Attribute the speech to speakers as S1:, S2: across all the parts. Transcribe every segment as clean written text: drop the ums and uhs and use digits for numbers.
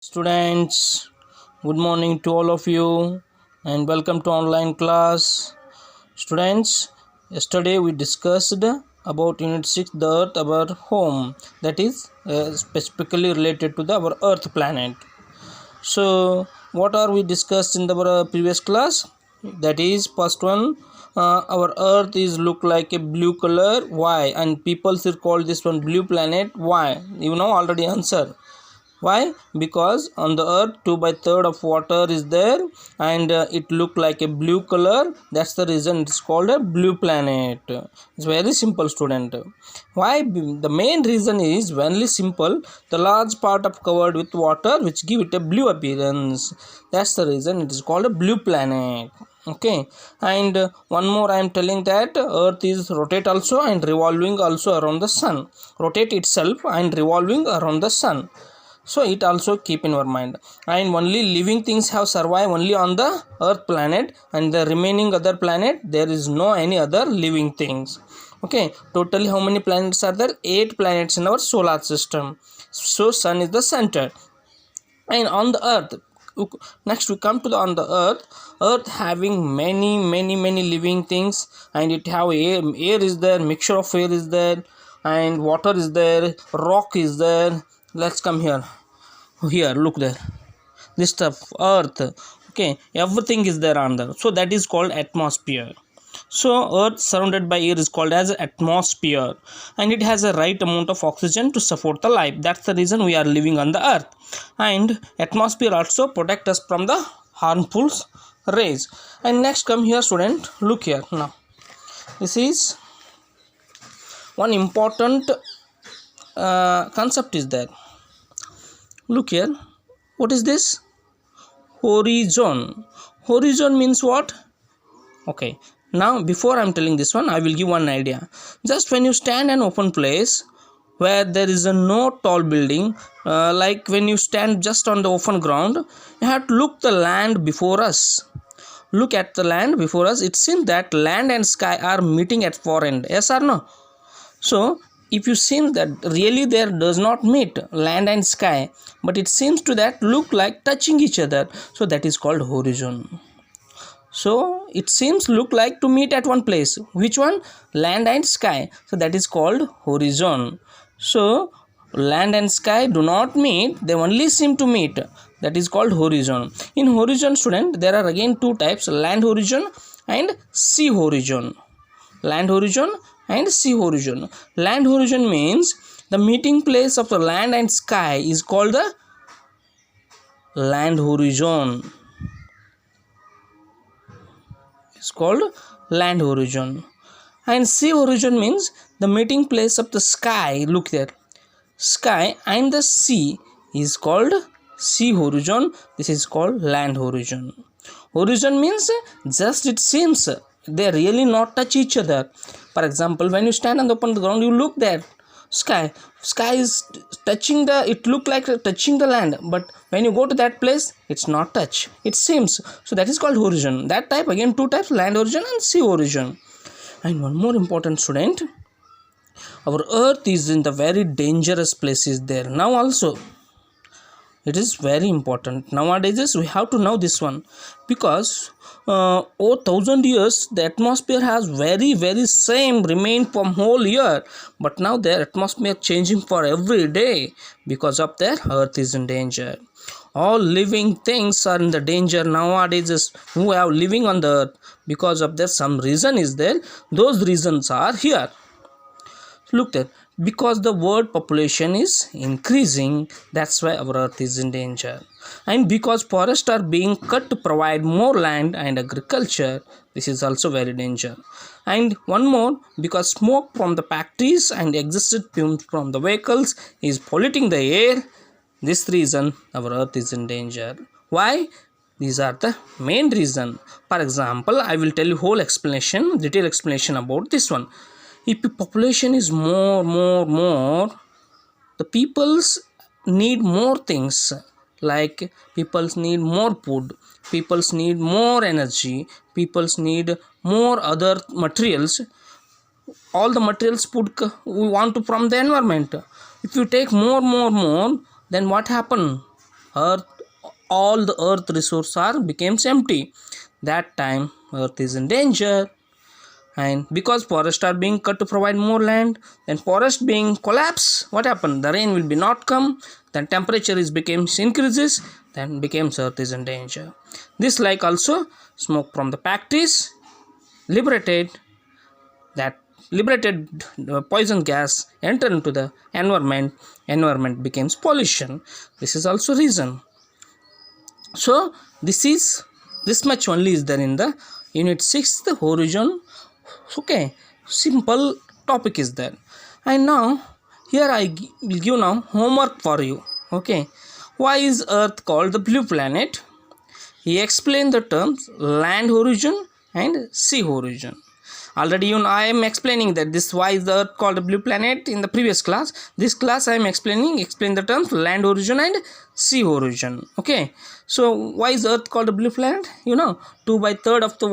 S1: Students, good morning to all of you and welcome to online class. Students, yesterday we discussed about Unit 6, the Earth, our home, that is specifically related to our Earth planet. So, what are we discussed in the previous class? That is first one. Our Earth is look like a blue color. Why? And people still call this one blue planet. Why? You know already answer. Why? Because on the earth 2 by 3rd of water is there, and it look like a blue color. That's the reason it's called a blue planet. It's very simple, student. Why? The main reason is very simple. The large part of covered with water which give it a blue appearance. That's the reason it is called a blue planet. Okay, and one more I am telling that earth is rotate also and revolving also around the sun. Rotate itself and revolving around the sun. So it also keep in our mind, and only living things have survived only on the earth planet, and the remaining other planet there is no any other living things. Okay, totally how many planets are there? 8 planets in our solar system. So sun is the center, and on the earth, next we come to the on the earth having many living things, and it have air is there, mixture of air is there, and water is there, rock is there. Let's come here, look there, this stuff earth. Okay, everything is there on there, so that is called atmosphere. So earth surrounded by air is called as atmosphere, and it has a right amount of oxygen to support the life. That's the reason we are living on the earth. And atmosphere also protect us from the harmful rays. And next come here, student, look here. Now this is one important concept is there. Look here, what is this? Horizon. Horizon means what? Okay, now before I'm telling this one, I will give one idea. Just when you stand in an open place where there is no tall building, like when you stand just on the open ground, you have to look the land before us. Look at the land before us. It seems that land and sky are meeting at far end. Yes or no? So if you seem that really there does not meet land and sky, but it seems to that look like touching each other, so that is called horizon. So it seems look like to meet at one place. Which one? Land and sky. So that is called horizon. So land and sky do not meet, they only seem to meet. That is called horizon. In horizon, student, there are again two types: land horizon and sea horizon. Land horizon and sea horizon. Land horizon means the meeting place of the land and sky is called the land horizon. It's called land horizon. And sea horizon means the meeting place of the sky. Look there, sky and the sea is called sea horizon. This is called land horizon. Horizon means just it seems they really not touch each other. For example, when you stand on the open ground, you look there, sky is touching the, it look like touching the land, but when you go to that place, it's not touch, it seems. So that is called horizon. That type, again two types: land horizon and sea horizon. And one more important, student, our earth is in the very dangerous places there now also. It is very important nowadays. We have to know this one, because over 1,000 years the atmosphere has very same remained from whole year, but now their atmosphere changing for every day. Because of that, earth is in danger. All living things are in the danger nowadays who are living on the earth. Because of that, some reason is there. Those reasons are here. Look there, because the world population is increasing, that's why our earth is in danger. And because forests are being cut to provide more land and agriculture, this is also very danger. And one more, because smoke from the factories and exhaust fumes from the vehicles is polluting the air. This reason our earth is in danger. Why? These are the main reason. For example, I will tell you whole explanation, detailed explanation about this one. If the population is more, the peoples need more things, like peoples need more food, peoples need more energy, peoples need more other materials. All the materials we want to from the environment. If you take more, then what happen? earth, all the earth resources are becomes empty. That time earth is in danger. And because forests are being cut to provide more land, then forest being collapse, what happened? The rain will be not come, then temperature is becomes increases, then becomes earth is in danger. This like also smoke from the factories liberated, that liberated poison gas enter into the environment becomes pollution. This is also reason. So this much only is there in the unit 6, the horizon. Okay, simple topic is there. And now here I will give now homework for you. Okay, why is earth called the blue planet? He explained the terms land horizon and sea horizon. Already I am explaining that this why is the earth called a blue planet in the previous class. This class I am explain the terms land horizon and sea horizon. Okay, so why is earth called a blue planet? 2/3 of the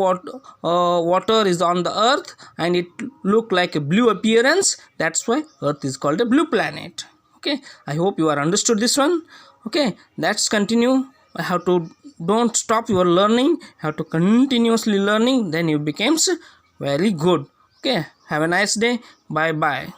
S1: water is on the earth and it look like a blue appearance. That's why earth is called a blue planet. Okay, I hope you are understood this one. Okay, let's continue. I have to don't stop your learning, have to continuously learning, then you becomes very good. Okay, have a nice day. Bye bye.